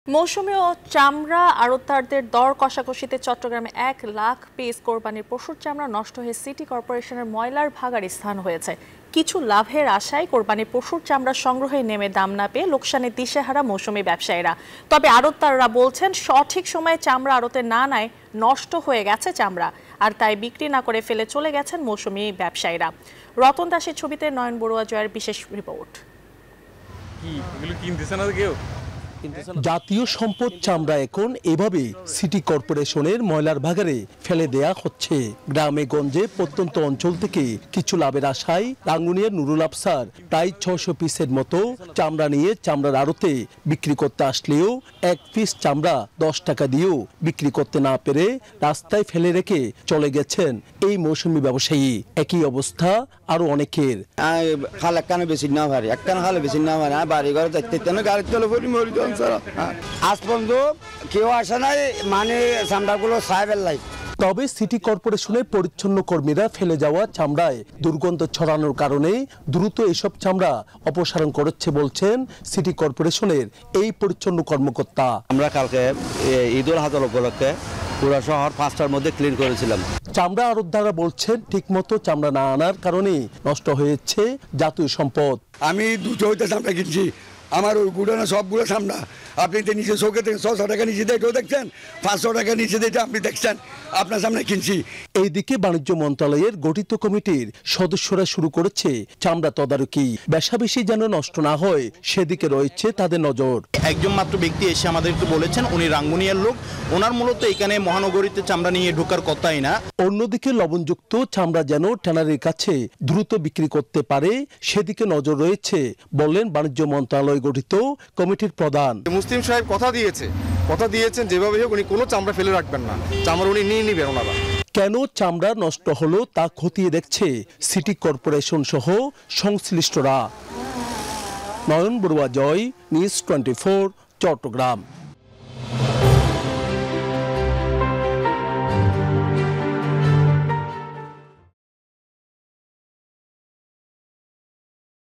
মৌসুমী ও চামড়া আড়তদারদের দর কষাকষিতে চট্টগ্রামে ১ লাখ পিস কোরবানির পশুর চামড়া নষ্ট হয়ে সিটি কর্পোরেশনের ময়লার ভাগাড়ে স্থান হয়েছে। কিছু লাভের আশায় কোরবানির পশুর চামড়া সংগ্রহে নেমে দাম না পেয়ে লোকসানে দিশেহারা মৌসুমী ব্যবসায়ীরা। তবে আড়তদাররা বলছেন সঠিক সময়ে চামড়া আড়তে না নেয় নষ্ট হয়ে গেছে চামড়া, আর তাই বিক্রি না করে ফেলে চলে গেছেন মৌসুমী ব্যবসায়ীরা। রতন দাসের ছবিতে নয়ন বড়ুয়া জয়ের বিশেষ রিপোর্ট। জাতীয় সম্পদ চামড়া এখন এভাবে সিটি কর্পোরেশনের ময়লার ভাগাড়ে ফেলে দেয়া হচ্ছে। গ্রামে গঞ্জে প্রত্যন্ত অঞ্চল থেকে কিছু লাভের আশায় রাঙ্গুনিয়ার নুরুল আফসার প্রায় ৬০০ পিসের মতো চামড়া নিয়ে চামড়ার আড়তে বিক্রি করতে আসলেও এক পিস চামড়া ১০ টাকা দিয়েও বিক্রি করতে না পেরে রাস্তায় ফেলে রেখে চলে গেছেন এই মৌসুমী ব্যবসায়ী। একই অবস্থা আরো অনেকের। আজ পর্যন্ত কেউ আসে নাই, মানে চামড়াগুলো সাহেবের লাই। তবে সিটি কর্পোরেশনের পরিচ্ছন্ন কর্মীরা ফেলে যাওয়া চামড়ায় দুর্গন্ধ ছড়ানোর কারণে দ্রুত এসব চামড়া অপসারণ করছে বলছেন সিটি কর্পোরেশনের এই পরিচ্ছন্ন কর্মকর্তা। আমরা কালকে ঈদুল আজহা উপলক্ষে পুরো শহর ৫টার মধ্যে ক্লিন করেছিলাম। চামড়া আড়তদাররা বলছেন ঠিকমতো চামড়া না আনার কারণে নষ্ট হয়েছে জাতীয় সম্পদ। আমি দুটো হইতে চামড়া কিনছি, আমার ওই গুড়ানো সবগুলো সামনা। আপনি তো নিচে চোখে ৬০০ টাকা নিচে দিয়ে দেখছেন, ৫০০ টাকা নিচে দিয়ে আপনি দেখছেন, আপনার সামনে কিনছি। এইদিকে বাণিজ্য মন্ত্রণালয়ের গঠিত কমিটির সদস্যরা শুরু করেছে চামড়া তদারকি। বেশি যেন নষ্ট না হয় সেদিকে রয়েছে তাদের নজর। একজন মাত্র ব্যক্তি এসে আমাদেরকে বলেছেন উনি রাঙ্গুনিয়ার লোক, ওনার মূলত এখানে মহানগরীতে চামড়া নিয়ে ঢোকার কথাই না। অন্যদিকে লবণযুক্ত চামড়া যেন ট্যানারির কাছে দ্রুত বিক্রি করতে পারে সেদিকে নজর রয়েছে বললেন বাণিজ্য মন্ত্রণালয় গঠিত কমিটির প্রধান। মুসলিম সাহেব কথা দিয়েছেন যেভাবে হোক উনি কোনো চামড়া ফেলে রাখবেন না, চামড়া উনি নিয়ে নিবেন ওনারা। কেন চামড়া নষ্ট হলো তা খতিয়ে দেখছে সিটি কর্পোরেশন সহ সংশ্লিষ্টরা। নয়ন বড়ুয়া জয়, নিউজ 24, চট্টগ্রাম।